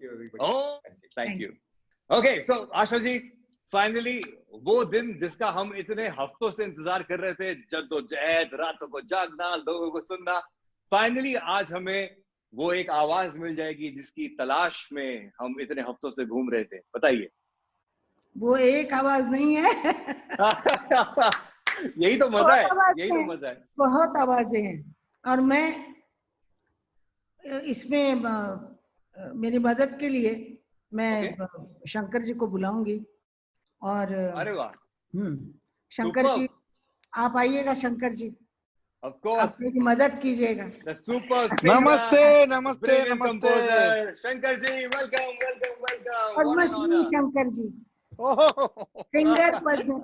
You everybody. Oh thank you. Okay so Asha ji, finally वो दिन जिसका हम इतने हफ्तों से इंतजार कर रहे थे, जद्दोजहद, रातों को जागना, लोगों को सुनना, फाइनली आज हमें वो एक आवाज मिल जाएगी जिसकी तलाश में हम इतने हफ्तों से घूम रहे थे। बताइए। वो एक आवाज नहीं है। यही तो मजा है, यही तो मजा है। बहुत आवाजें हैं और मैं इसमें मेरी मदद के लिए मैं शंकर जी को बुलाऊंगी और अरे वाह, शंकर जी आप आइएगा, शंकर जी ऑफ कोर्स आप मेरी मदद कीजिएगा। नमस्ते नमस्ते नमस्ते Shankar ji, welcome welcome welcome. Padmashri Shankar ji, singer Padma,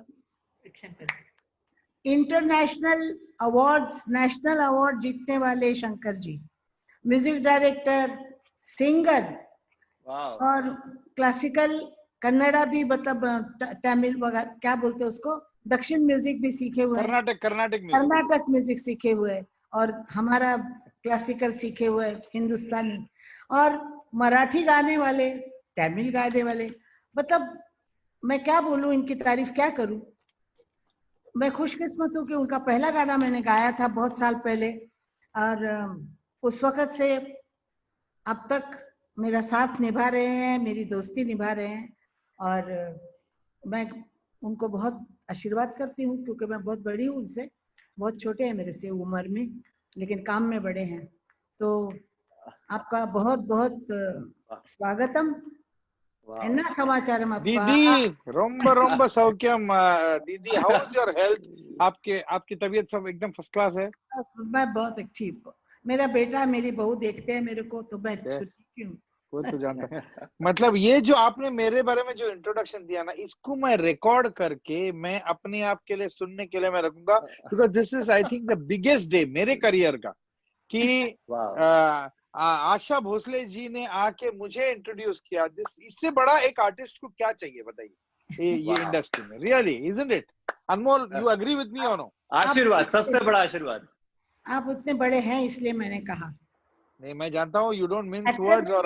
international awards, national award जीतने वाले Shankar ji, music director, singer और क्लासिकल कन्नड़ा भी, मतलब तमिल वगैरह क्या बोलते हैं उसको, दक्षिण म्यूजिक भी सीखे हुए हैं, कर्नाटक म्यूजिक सीखे हुए और हमारा क्लासिकल सीखे हुए हिंदुस्तानी, और मराठी गाने वाले, तमिल गाने वाले, मतलब मैं क्या बोलूं, इनकी तारीफ क्या करूं। मैं खुशकिस्मत हूँ कि उनका पहला गाना मैंने गाया था बहुत साल पहले और उस वक्त से अब तक मेरा साथ निभा रहे हैं, मेरी दोस्ती निभा रहे हैं और मैं उनको बहुत आशीर्वाद करती हूँ क्योंकि मैं बहुत बड़ी हूँ उनसे, बहुत छोटे हैं मेरे से उम्र में लेकिन काम में बड़े हैं। तो आपका बहुत बहुत स्वागतम। என்ன சமாச்சாரம் आपका? दीदी रोम्बा रोम्बा सौख्यम। दीदी हाउ इज योर हेल्थ? आपकी तबीयत सब एकदम फर्स्ट क्लास है? मैं बहुत ठीक हूँ। मेरा बेटा मेरी बहू देखते हैं मेरे को तो मैं ठीक हूँ। वो तो जानता है। मतलब ये जो आपने मेरे बारे में जो इंट्रोडक्शन दिया ना, इसको मैं रिकॉर्ड करके मैं अपने आप के लिए सुनने के लिए मैं रखूंगा, because this is I think the biggest day मेरे करियर का कि आशा भोसले जी ने आके मुझे इंट्रोड्यूस किया। इससे बड़ा एक आर्टिस्ट को क्या चाहिए बताइए ये इंडस्ट्री में। Really isn't it? Anmol, you agree with me or no? आशीर्वाद, सबसे बड़ा आशीर्वाद। आप उतने बड़े हैं इसलिए मैंने कहा। नहीं मैं जानता हूँ यू डोंट मिन्स वर्ड्स। और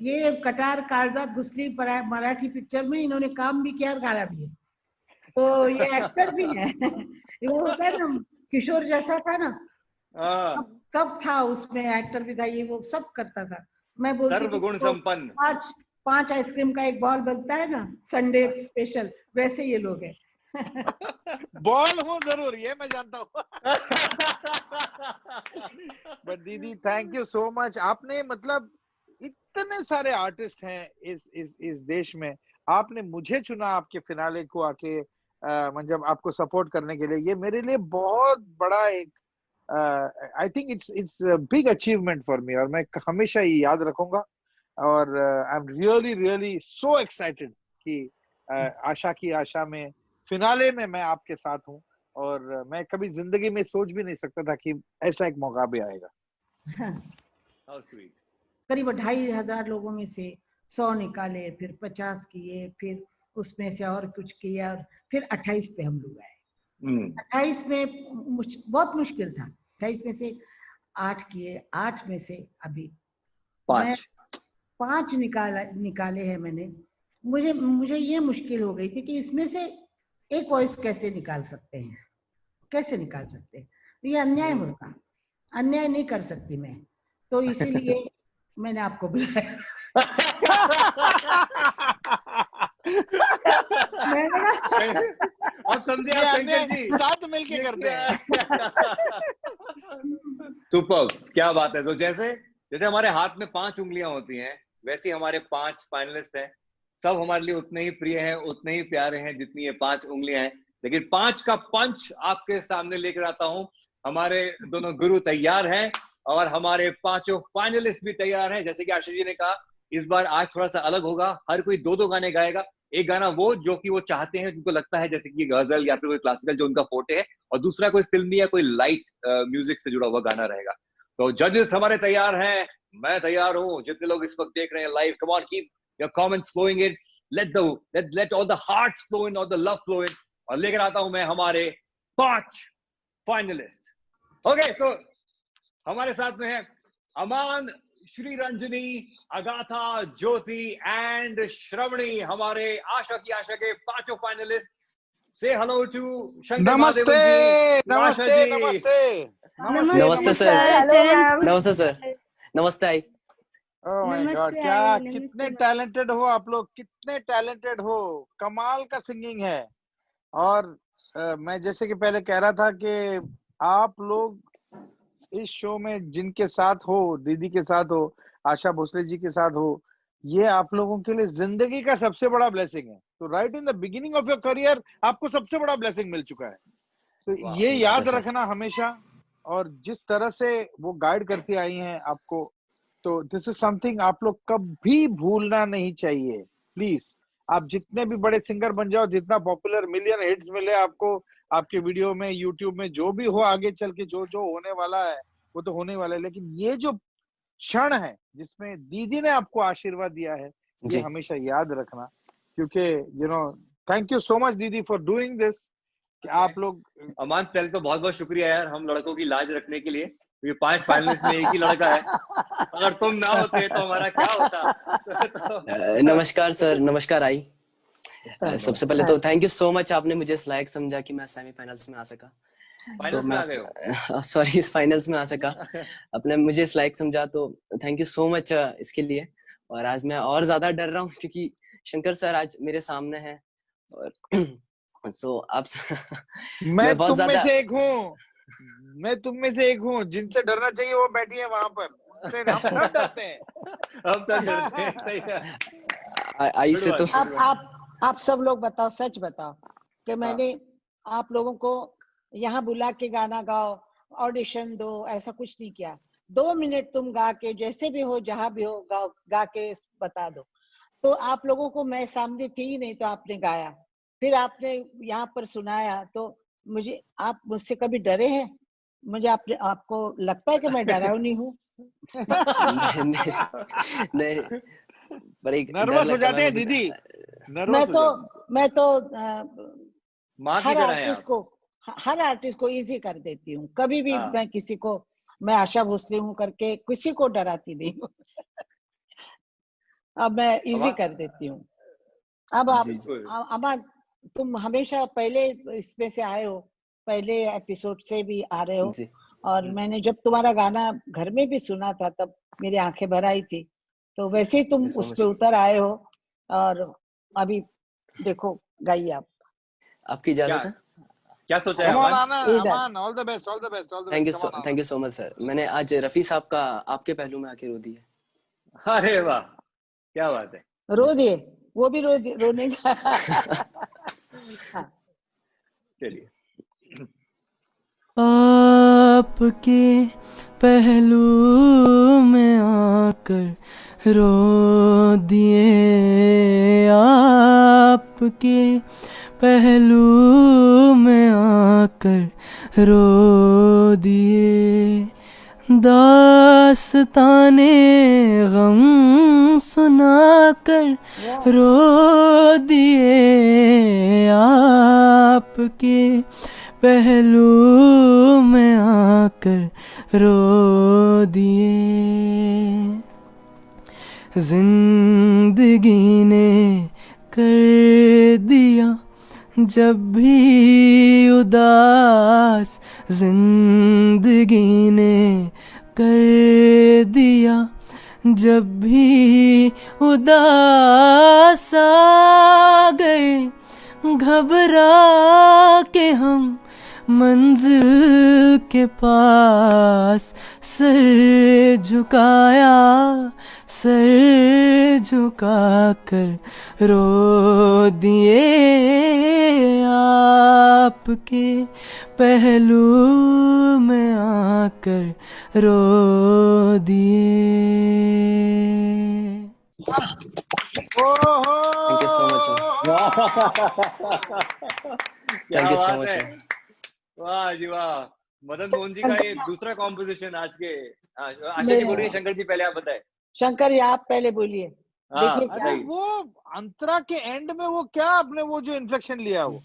ये कटार कागजात घुसली मराठी पिक्चर में इन्होंने काम भी किया और गाना भी है, तो ये एक्टर भी है। वो होता है ना किशोर जैसा था ना, सब था उसमें, एक्टर भी था, ये वो सब करता था। मैं बोलती सर्वगुण संपन्न। 5 आइसक्रीम का एक बॉल बनता है ना संडे स्पेशल, वैसे ये लोग हैं। बॉल हो जरूर, ये मैं जानता हूँ। बट दीदी थैंक यू सो मच। आपने मतलब इतने सारे आर्टिस्ट हैं इस देश में, आपने मुझे चुना आपके फिनाले को आके मतलब आपको सपोर्ट करने के लिए। ये मेरे लिए बहुत बड़ा एक I think it's big achievement for me और मैं हमेशा ये याद रखूंगा। और I am really really so excited कि आशा की आशा में फिनाले में मैं आपके साथ हूँ और मैं कभी जिंदगी में सोच भी नहीं सकता था कि ऐसा एक मौका भी आएगा। How sweet. करीब 2,500 लोगों में से 100 निकाले, फिर 50 किए, फिर उसमें से और कुछ किया और फिर 28 पे हम लोग आए। 28 में बहुत मुश्किल था। 28 में से 8 किए, 8 में से अभी 5 निकाले हैं मैंने। मुझे ये मुश्किल हो गई थी कि इसमें से एक वॉइस कैसे निकाल सकते हैं, कैसे निकाल सकते हैं, ये अन्याय होगा, अन्याय नहीं कर सकती मैं, तो इसीलिए मैंने आपको बुलाया। अब समझे आप शंकर जी, साथ मिलके करते हैं। सुपर्ब, क्या बात है। तो जैसे हमारे हाथ में 5 उंगलियां होती हैं, वैसे हमारे 5 फाइनलिस्ट हैं। सब हमारे लिए उतने ही प्रिय हैं, उतने ही प्यारे हैं जितनी ये 5 उंगलियां हैं। लेकिन 5 का पंच आपके सामने लेकर आता हूं। हमारे दोनों गुरु तैयार हैं और हमारे 5 फाइनलिस्ट भी तैयार हैं। जैसे कि आशीष जी ने कहा, इस बार आज थोड़ा सा अलग होगा, हर कोई 2-2 गाने गाएगा। एक गाना वो जो कि वो चाहते हैं, जिनको लगता है जैसे कि गजल या फिर कोई क्लासिकल जो उनका फोटे है, और दूसरा कोई फिल्मी या कोई लाइट म्यूजिक से जुड़ा हुआ गाना रहेगा। तो जजेस हमारे तैयार हैं, मैं तैयार हूं। जितने लोग इस वक्त देख रहे हैं live, come on, keep your comments flowing in, let all the hearts flow in, all the love flow in. और लेकर आता हूं मैं हमारे 5 फाइनलिस्ट। ओके, तो हमारे साथ में है अमान, श्री रंजनी, अगाथा, ज्योति एंड श्रवणी, हमारे आशा के पांचों फाइनलिस्ट। से हेलो टू शंकर महादेवन जी, आशा जी। नमस्ते नमस्ते सर। नमस्ते सर। नमस्ते आई। ओह माय गॉड, क्या कितने टैलेंटेड हो आप लोग, कितने टैलेंटेड हो, कमाल का सिंगिंग है। और मैं जैसे कि पहले कह रहा था कि आप लोग इस शो में जिनके साथ हो, दीदी के साथ हो, आशा भोसले जी के साथ हो, ये आप लोगों के लिए जिंदगी का सबसे बड़ा ब्लेसिंग है। तो right in the beginning of your career आपको सबसे बड़ा ब्लेसिंग मिल चुका है, तो ये याद रखना हमेशा। और जिस तरह से वो गाइड करती आई हैं आपको, तो दिस इज समथिंग आप लोग कभी भूलना नहीं चाहिए। प्लीज, आप जितने भी बड़े सिंगर बन जाओ, जितना पॉपुलर, मिलियन हिट्स मिले आपको, आपके वीडियो में, यूट्यूब में, जो भी हो आगे चल के, जो जो होने वाला है वो तो होने वाला है, लेकिन ये जो क्षण है जिसमें दीदी ने आपको आशीर्वाद दिया है, ये हमेशा याद रखना। क्योंकि थैंक यू सो मच दीदी फॉर डूइंग दिस। कि आप लोग, अमान पहले तो बहुत बहुत शुक्रिया यार, हम लड़कों की लाज रखने के लिए। ये 5 फाइनलिस्ट में एक ही लड़का है, अगर तुम ना होते तो हमारा क्या होता। नमस्कार सर। नमस्कार आई। सबसे पहले तो थैंक यू सो मच, आपने मुझे इस लायक समझा कि मैं सेमीफाइनल्स में आ सका। फाइनल्स में आ गए हो? सॉरी, इस फाइनल्स में आ सका। आपने मुझे इस लायक समझा, तो थैंक यू सो मच इसके लिए। और आज मैं और ज्यादा डर रहा हूँ क्योंकि शंकर सर आज मेरे सामने हैं। और सो आप मैं तुम में से एक हूँ, मैं तुम में से एक हूँ। जिनसे डरना चाहिए वो बैठी है वहां पर। हम सब डरते हैं, हम सब डरते हैं। सही है। आई से तो आप सब लोग बताओ, सच बताओ कि मैंने आप लोगों को यहाँ बुला के गाना गाओ, ऑडिशन दो, ऐसा कुछ नहीं किया। 2 मिनट तुम गा के, जैसे भी हो, जहां भी हो, गा के बता दो। तो आप लोगों को मैं सामने थी ही नहीं, तो आपने गाया, फिर आपने यहाँ पर सुनाया। तो मुझे, आप मुझसे कभी डरे हैं? मुझे आपको लगता है कि मैं डरावनी हूँ? नहीं, पर एक नर्वस हो जाते हैं दीदी, मैं तो हर आर्टिस्ट को इजी कर देती हूँ। कभी भी मैं किसी को, मैं आशा भोसले हूँ करके किसी को डराती नहीं हूँ। अब मैं इजी कर देती हूँ। अब आप तुम हमेशा पहले इसमें से आए हो, पहले एपिसोड से भी आ रहे हो। और मैंने जब तुम्हारा गाना घर में भी सुना था, तब मेरी आंखें भर आई थी। तो वैसे ही तुम उस पे उतर आए हो। और अभी देखो, गाइए आप। आपकी इजाजत है? क्या सोचा है Aman? All the best, all the best, all the best. Thank you so much sir. मैंने आज रफी साहब का आपके पहलू में आके रो दिया। अरे वाह, क्या बात है। रो दिए? वो भी रोने का। चलिए। आपके पहलू में आकर रो दिए, आपके पहलू में आकर रो दिए, दास्ताने गम सुनाकर रो दिए, आपके पहलू में आकर रो दिए। जिंदगी ने कर दिया जब भी उदास, जिंदगी ने कर दिया जब भी उदास आ गए, घबरा के हम मंजिल के पास, सर झुकाया, सर झुका कर रो दिए, आपके पहलू में आकर रो दिए। Thank you so much. Thank you so much. वाह जी वाह। मदन मोहन जी का ये दूसरा कॉम्पोजिशन आज के। आशा जी बोलिए, शंकर जी पहले आप बताएं। शंकर जी आप पहले बोलिए। देखिए वो अंतरा के एंड में वो क्या आपने वो जो इन्फेक्शन लिया वो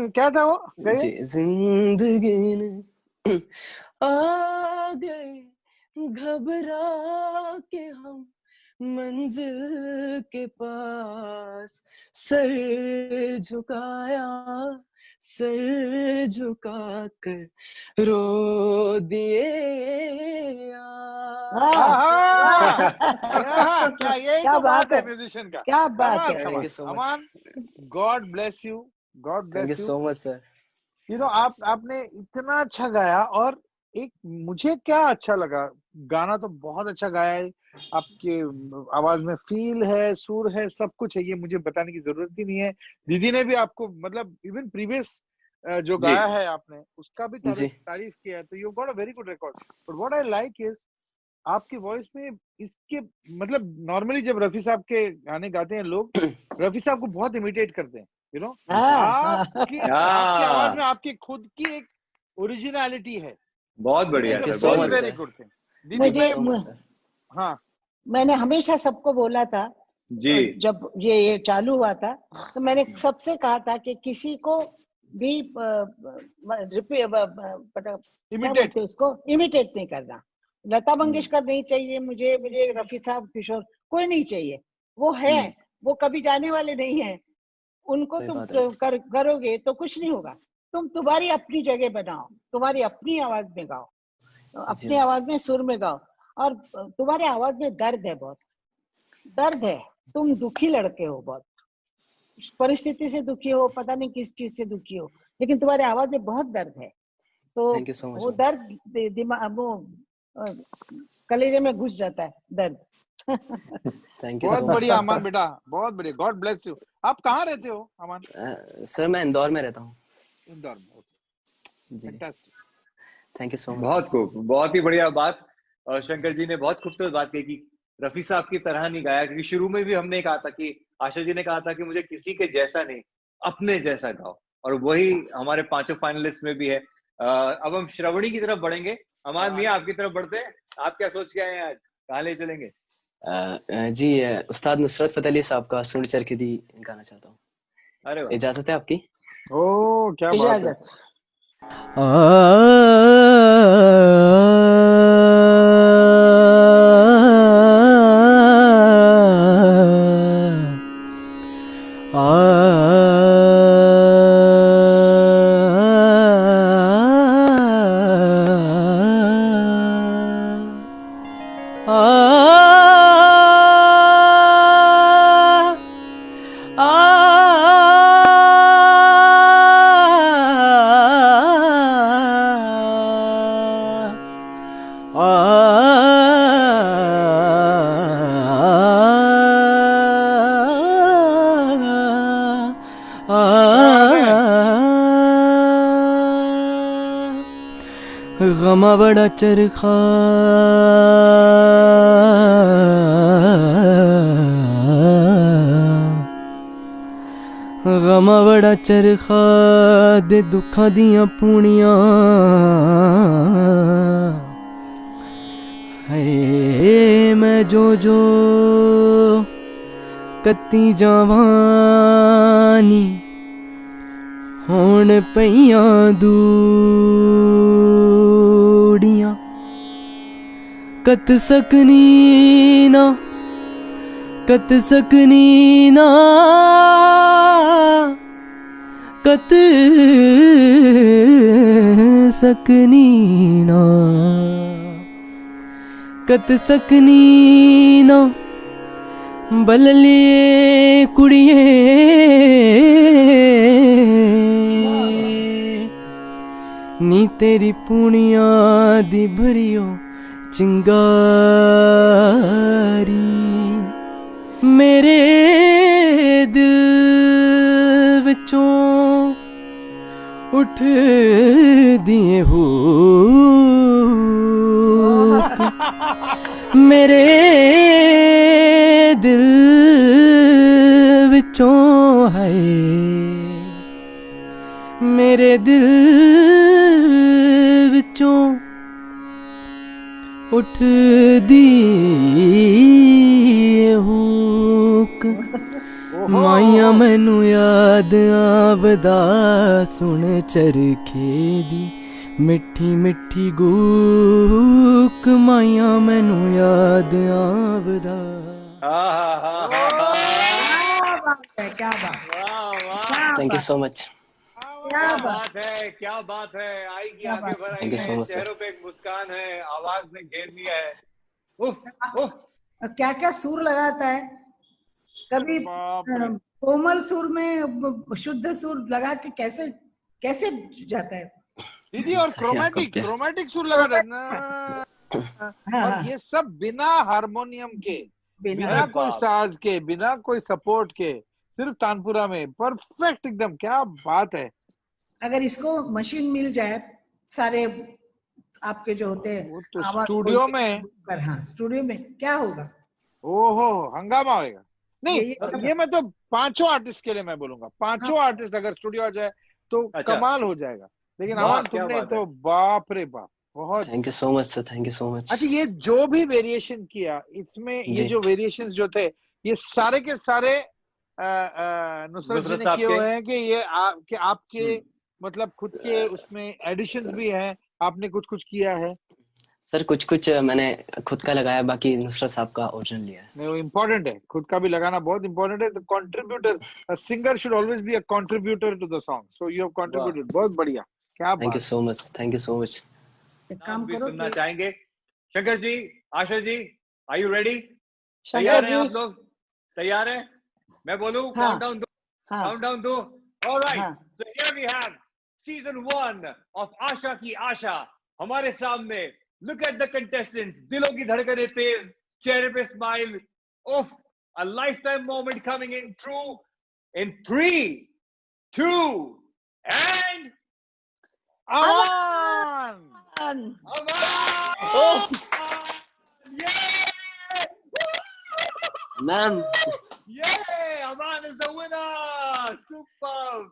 क्या था वो? जिंदगी ने आ गए घबरा के हम मंजिल के पास, सर झुकाया, सर झुका कर रो दिए क्या यही क्या तो बात बात है है, म्यूजिशियन का। क्या बात है। Thank you so much. Aman, God bless you, God Thank you bless you. so much, sir. You know आपने इतना अच्छा गाया, और एक मुझे क्या अच्छा लगा, गाना तो बहुत अच्छा गाया है, आपके आवाज में फील है, सुर है, सब कुछ है, ये मुझे बताने की जरूरत ही नहीं है। दीदी ने भी आपको मतलब इवन प्रीवियस जो जी गाया है आपने उसका भी जी तारीफ किया है, तो you got a very good record. But what I like is आपकी वॉइस में इसके मतलब नॉर्मली जब रफी साहब के गाने गाते हैं लोग, रफी साहब को बहुत इमिटेट करते हैं, यू नो। जी आपकी आवाज में हाँ, आपकी खुद की एक ओरिजिनलिटी है, बहुत विच बढ़िया is Thank a you sir, so बहुत वेरी much, बढ़िया। Very sir. Good thing. दीदी Thank you मुझे so much, sir. हाँ मैंने हमेशा सबको बोला था, जी जब ये चालू हुआ था तो मैंने सबसे कहा था कि किसी को भी क्या इमिटेट। बोलते हैं उसको, इमिटेट नहीं करना। लता मंगेशकर नहीं चाहिए मुझे, मुझे रफी साहब, किशोर, कोई नहीं चाहिए। वो है, वो कभी जाने वाले नहीं है। उनको सही तुम बात है। करोगे तो कुछ नहीं होगा। तुम तुम्हारी अपनी जगह बनाओ, तुम्हारी अपनी आवाज में गाओ, जी अपनी आवाज में सुर में गाओ। और तुम्हारे आवाज में दर्द है, बहुत दर्द है। तुम दुखी लड़के हो, बहुत परिस्थिति से दुखी हो, पता नहीं किस चीज से दुखी हो, लेकिन तुम्हारे आवाज में बहुत दर्द है। तो थैंक यू सो मच, वो दर्द दिमाग, वो अ, कलेजे में घुस जाता है दर्द। थैंक यू बहुत सो बढ़िया मच। अमान बेटा, बहुत बढ़िया, गॉड ब्लेस यू। आप कहाँ रहते हो अमान? सर मैं इंदौर में रहता हूँ। इंदौर में, ओके, जी, fantastic. Thank you so much बहुत सर। खूब, बहुत ही बढ़िया बात। और शंकर जी ने बहुत खूबसूरत बात कही कि रफी साहब की तरह नहीं गाया, क्योंकि शुरू में भी हमने कहा था कि आशा जी ने कहा था कि मुझे किसी के जैसा नहीं, अपने जैसा गाओ, और वही हमारे पांचों फाइनलिस्ट में भी है। अब हम श्रवणी की तरफ बढ़ेंगे। अमान मियां, आपकी तरफ बढ़ते हैं। आप क्या सोच के आए हैं आज, कहाँ ले चलेंगे? जी उस्ताद नुसरत फतेह अली साहब का सुन चरखी गाना चाहता हूँ, अरे वाह, इजाजत है आपकी? ओ क्या बात है। इजाजत। गमा बड़ा चरखा गमा बड़ा चरखा दे दुखा दियां पूनियां है मैं जो कत्ती जवानी होण पईयां दूड़ियां कत सकनी ना कत सकनी ना कत सकनी ना कत सकनी ना बलले कुड़िए नी तेरी पुनिया दी भरियो चिंगारी मेरे दिल विचों उठ दिए हो मेरे दिल विचों है मेरे दिल विचों उठ दिए हुक माइया मैनू याद आवदा सुन चरखे दी मिठी मिठी गूक माया मैनू याद आवदा। क्या बात, थैंक यू सो मच। क्या बात है, क्या बात है। आएगी, आगे बढ़ाई Thank you so है, much, sir. चेहरों पे एक मुस्कान है, आवाज ने घेर लिया है। उफ उफ। क्या क्या सुर लगाता है, कभी कोमल सुर में शुद्ध सुर लगा के कैसे कैसे जाता है दीदी। और क्रोमैटिक सुर लगा देना। और ये सब बिना हारमोनियम के, बिना कोई साज के, बिना कोई सपोर्ट के, सिर्फ तानपुरा में परफेक्ट एकदम। क्या बात है। अगर इसको मशीन मिल जाए, सारे आपके जो होते हैं तो स्टूडियो में, हाँ स्टूडियो में क्या होगा, ओहो हंगामा होगा। नहीं ये मैं तो पांचों आर्टिस्ट के लिए मैं बोलूंगा, पांचों आर्टिस्ट अगर स्टूडियो आ जाए तो कमाल हो जाएगा। लेकिन अमन तुमने तो बाप रे बाप, बहुत। Thank you so much sir, thank you so much. अच्छा, ये जो भी वेरिएशन किया इसमें, ये जो वेरिएशंस जो थे, ये सारे के सारे नुसरत जी ने किए हुए हैं कि ये आपके मतलब खुद के उसमें एडिशंस भी हैं, आपने कुछ कुछ किया है? सर कुछ कुछ मैंने खुद का लगाया, बाकी नुसरत साहब का ओरिजिनल लिया है। नहीं, वो इम्पोर्टेंट है, खुद का भी लगाना बहुत इम्पोर्टेंट है। The contributor, a singer should always be a contributor to the song, so you have contributed. बहुत बढ़िया, क्या बात। Thank you so much, thank you so much. काम भी करो सुनना चाहेंगे। Shankar ji, Asha ji, are you ready? तैयार हैं आप लोग? तैयार हैं? मैं बोलूं काउंटडाउन दो, काउंटडाउन दो। Alright, so here we have season 1 of Asha की आशा हमारे सामने। लुक एट द कंटेस्टेंट्स, दिलों की धड़कनें तेज, चेहरे पे smile. Of, a life time moment coming in true in 3, 2 and Aman. Ma'am, Aman is the winner. Superb,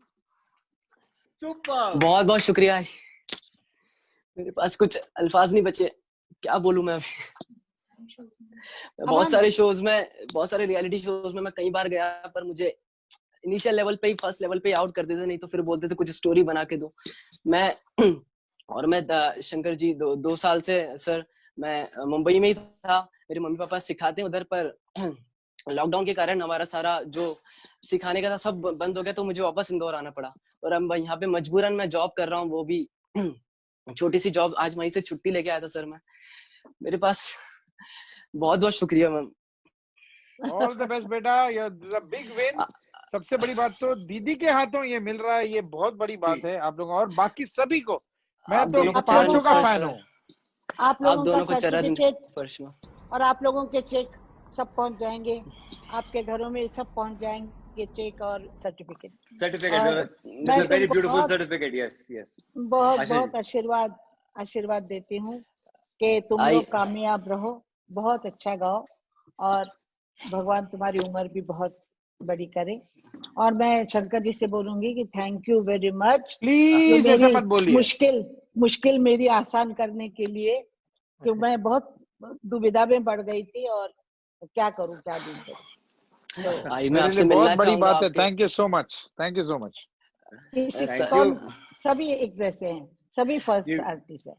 superb. बहुत बहुत शुक्रिया। मेरे पास कुछ अल्फाज नहीं बचे, क्या बोलूं मैं अभी। बहुत सारे शोज में, बहुत सारे रियलिटी शोज में मैं कई बार गया, पर मुझे इनिशियल लेवल पे ही, फर्स्ट लेवल पे ही आउट कर देते, नहीं तो फिर बोलते थे कुछ स्टोरी बना के दो। मैं शंकर जी 2 साल से सर मैं मुंबई में ही था, मेरे मम्मी पापा सिखाते हैं उधर, पर लॉकडाउन के कारण हमारा सारा जो सिखाने का था सब बंद हो गया, तो मुझे वापस इंदौर आना पड़ा। और अब यहाँ पे मजबूरन मैं जॉब कर रहा हूँ, वो भी छोटी सी जॉब। आज वहीं से छुट्टी लेके आया था सर मैं। मेरे पास बहुत बहुत शुक्रिया मैम। ऑल द बेस्ट बेटा, ये बिग विन। सबसे बड़ी बात तो दीदी के हाथों ये मिल रहा है, ये बहुत बड़ी बात है आप लोगों और बाकी सभी को। मैं तो पांचों का फैन हूँ। आप दोनों को सर्टिफिकेट और आप लोगों के चेक सब पहुंच जाएंगे, आपके घरों में सब पहुंच जाएंगे, चेक और certificate. Very beautiful certificate. Yes yes, बहुत बहुत आशीर्वाद देती हूँ कि तुम लोग कामयाब रहो, बहुत अच्छा गाओ और भगवान तुम्हारी उम्र भी बहुत बड़ी करे। और मैं शंकर जी से बोलूंगी कि thank you very much. Please ऐसा मत बोलिए। मुश्किल मेरी आसान करने के लिए, क्योंकि मैं बहुत दुविधा में पड़ गई थी और क्या करूं, क्या नहीं करूं। मैं आपसे मिलना बहुत बड़ी बात है। Thank you so much, thank you so much. सभी एक जैसे हैं, सभी फर्स्ट आर्टिस्ट है।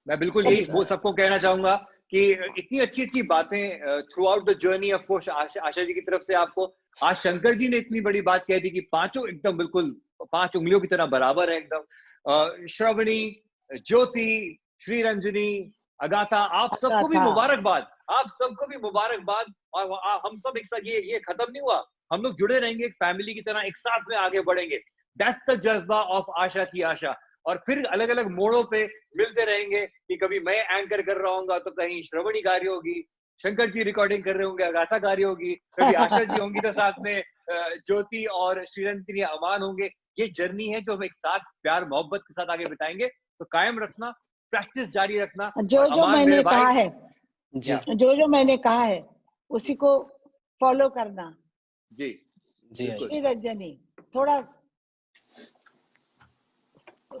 मैं बिल्कुल यही वो सबको कहना चाहूंगा कि इतनी अच्छी अच्छी बातें throughout the journey. Of course Asha ji की तरफ से आपको आज शंकर जी ने इतनी बड़ी बात कह दी कि पांचों एकदम बिल्कुल 5 उंगलियों की तरह बराबर है एकदम। श्रवणी, ज्योति, श्री रंजनी, अगाथा, आप सबको भी मुबारकबाद, आप सबको भी मुबारकबाद। और हम सब एक साथ, ये खत्म नहीं हुआ, हम लोग जुड़े रहेंगे एक फैमिली की तरह, एक साथ में आगे बढ़ेंगे। दैट्स द जज्बा ऑफ आशा की आशा। और फिर अलग अलग मोड़ों पे मिलते रहेंगे कि कभी मैं एंकर कर रहा हूँ तो कहीं श्रवणी गा रही होगी, शंकर जी रिकॉर्डिंग कर रहे होंगे, अगाथा गा रही होगी, कभी आशा जी होंगी तो साथ में ज्योति और श्रीरंजनी अमान होंगे। ये जर्नी है जो हम एक साथ प्यार मोहब्बत के साथ आगे बिताएंगे। तो कायम रखना, प्रैक्टिस जारी रखना। जो मैंने कहा है, जो मैंने कहा है उसी को फॉलो करना। जी जी। श्री रंजनी थोड़ा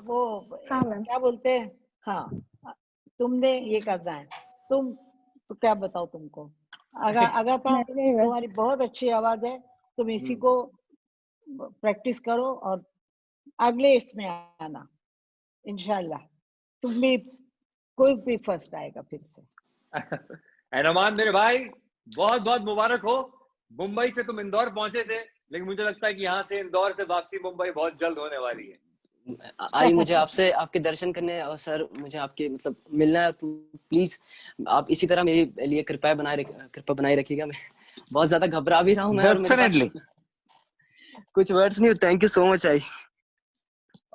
वो क्या बोलते हैं, हाँ तुमने ये करना है। तुम तो क्या बताओ तुमको, अगाथा तुम्हारी बहुत अच्छी आवाज है, तुम इसी को प्रैक्टिस करो और अगले इसमें आना इंशाल्लाह। तुम भी, कोई भी फर्स्ट आएगा फिर से। एंड अमान मेरे भाई, बहुत बहुत मुबारक हो। मुंबई से तुम इंदौर पहुंचे थे, लेकिन मुझे लगता है कि यहाँ से इंदौर से वापसी मुंबई बहुत जल्द होने वाली है। आई, मुझे आपसे आपके दर्शन करने और सर मुझे आपके मतलब मिलना है, तो प्लीज आप इसी तरह मेरे लिए कृपा बनाए रखिएगा। मैं बहुत ज्यादा घबरा भी रहा हूँ मैं, और मेरे पास कुछ वर्ड्स नहीं। Thank you so much I.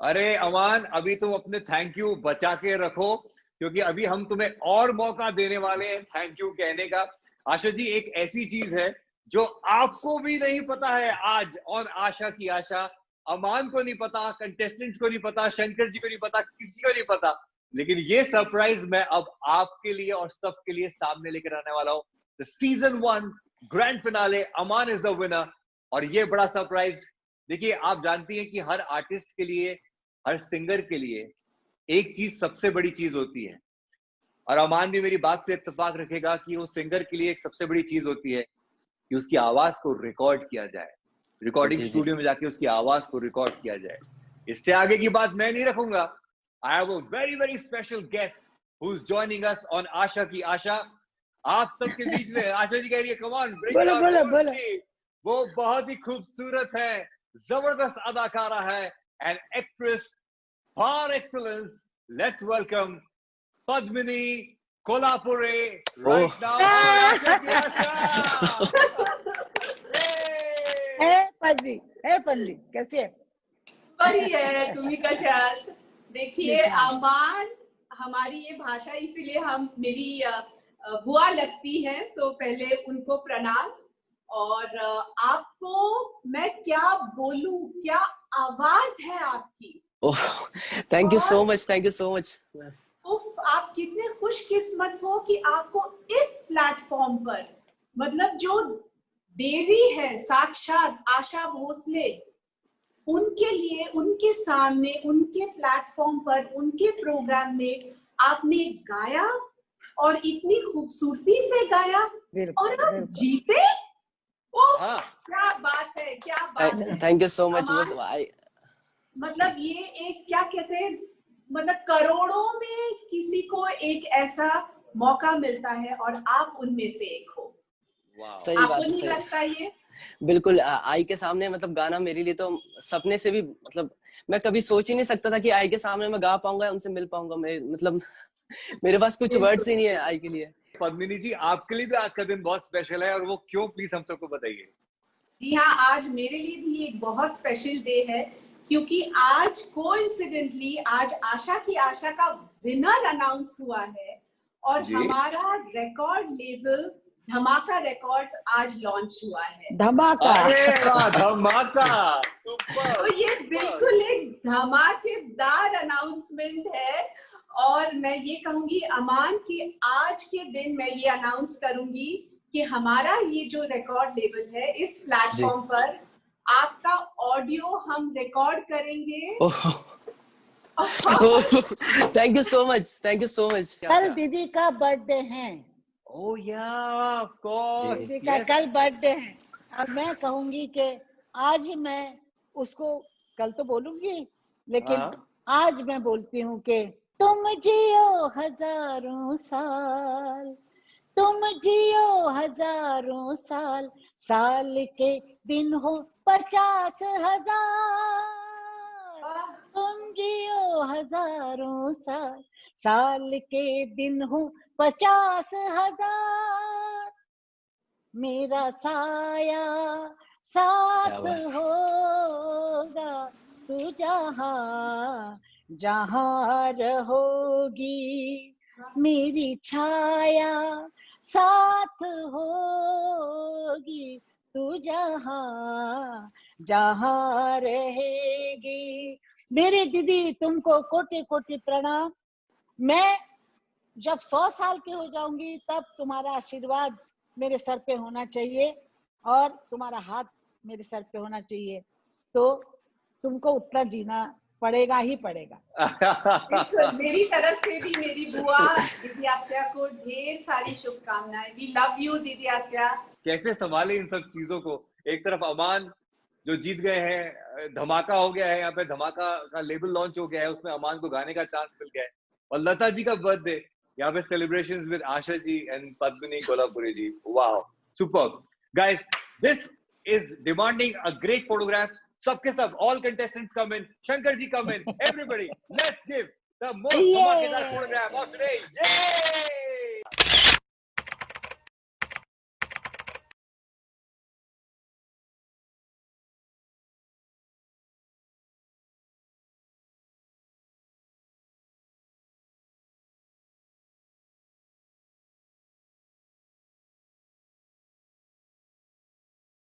अरे अमान, अभी तुम अपने थैंक यू बचा के रखो, क्योंकि अभी हम तुम्हें और मौका देने वाले हैं थैंक यू कहने का। आशा जी, एक ऐसी चीज है जो आपको भी नहीं पता है आज, और आशा की आशा, अमान को नहीं पता, कंटेस्टेंट्स को नहीं पता, शंकर जी को नहीं पता, किसी को नहीं पता, लेकिन ये सरप्राइज मैं अब आपके लिए और सबके लिए सामने लेकर आने वाला हूं। The season 1 grand finale, Aman is the winner. और ये बड़ा सरप्राइज, देखिए आप जानती हैं कि हर आर्टिस्ट के लिए, हर सिंगर के लिए एक चीज सबसे बड़ी चीज होती है, और अमान भी मेरी बात से इत्तेफाक रखेगा कि वो सिंगर के लिए एक सबसे बड़ी चीज होती है कि उसकी आवाज को रिकॉर्ड किया जाए, रिकॉर्डिंग स्टूडियो में जाके उसकी आवाज को रिकॉर्ड किया जाए। इससे आगे की बात मैं नहीं रखूंगा। I have a very very special guest who is joining us on Asha की आशा। आप सबके बीच में आशा जी कह रही है, come on bring it out. वो बहुत ही खूबसूरत है, जबरदस्त अदाकारा है, and actress par excellence. Let's welcome Padmini Kolhapure right now. Hey Padmi, कैसे है? बड़ी है, तुम्ही कशात? देखिए अमान, हमारी ये भाषा इसीलिए हम, मेरी बुआ लगती हैं, तो पहले उनको प्रणाम। और आपको मैं क्या बोलूं, क्या आवाज है आपकी। Thank you so much, thank you so much. उफ, आप कितने खुशकिस्मत हो कि आपको इस प्लेटफॉर्म पर, मतलब जो देवी है साक्षात आशा भोसले, उनके लिए, उनके सामने, उनके प्लेटफॉर्म पर, उनके प्रोग्राम में आपने गाया, और इतनी खूबसूरती से गाया, और आप जीते। क्या बात है, क्या बात है। Thank you so much. मतलब ये एक, क्या कहते हैं, मतलब करोड़ों में किसी को एक ऐसा मौका मिलता है, और आप उनमें से एक हो। सही आपको बात, नहीं लगता ये? बिल्कुल। आई के सामने मतलब गाना मेरे लिए तो सपने से भी, मतलब मैं कभी सोच ही नहीं सकता था कि आई के सामने मैं गा पाऊंगा, उनसे मिल पाऊंगा। मतलब मेरे पास कुछ वर्ड्स ही नहीं है आई के लिए। पद्मिनी जी, आपके लिए भी आज का दिन बहुत स्पेशल है, और वो क्यों, प्लीज हम सबको बताइए। जी हाँ, आज मेरे लिए भी एक बहुत स्पेशल डे है, क्योंकि आज कोइंसिडेंटली आज आशा की आशा का विनर अनाउंस हुआ है, और हमारा रिकॉर्ड लेबल धमाका रिकॉर्ड्स आज लॉन्च हुआ है। धमाका, अरे वाह, धमाका, सुपर। तो ये बिल्कुल एक धमाकेदार अनाउंसमेंट है, और मैं ये कहूंगी अमान कि आज के दिन मैं ये अनाउंस करूंगी कि हमारा ये जो रिकॉर्ड लेबल है, इस प्लेटफॉर्म पर आपका ऑडियो हम रिकॉर्ड करेंगे। Thank you so much, thank you so much. कल दीदी का बर्थडे है। ओह या, ऑफ कोर्स, दीदी का कल बर्थडे है, और मैं कहूंगी कि आज मैं उसको, कल तो बोलूंगी, लेकिन आज मैं बोलती हूँ कि तुम जियो हजारों साल, तुम जियो हजारों साल, साल के दिन हो 50,000, तुम जियो हजारों साल, साल के दिन हो 50,000, मेरा साया साथ होगा, तू जहाँ जहाँ रहोगी, मेरी छाया साथ होगी, तू जहाँ जहाँ रहेगी। मेरी दीदी, तुमको कोटि कोटि प्रणाम। मैं जब 100 साल की हो जाऊंगी, तब तुम्हारा आशीर्वाद मेरे सर पे होना चाहिए, और तुम्हारा हाथ मेरे सर पे होना चाहिए, तो तुमको उतना जीना पड़ेगा ही पड़ेगा। मेरी तरफ से भी मेरी बुआ दीदी आत्या को ढेर सारी शुभकामनाएं। वी लव यू दीदी आत्या। कैसे संभाले इन सब चीजों को। एक तरफ अमान जो जीत गए हैं, धमाका हो गया है, यहाँ पे धमाका का लेबल लॉन्च हो गया है, उसमें अमान को गाने का चांस मिल गया है, और लता जी का बर्थडे, यहाँ पे celebrations with Asha ji and Padmini Kolhapuri ji. Wow, superb guys. This is demanding a great photograph. सबके सब, all contestants come in, Shankar ji come in, everybody, let's give the most धमाकेदार photograph of today. Yay!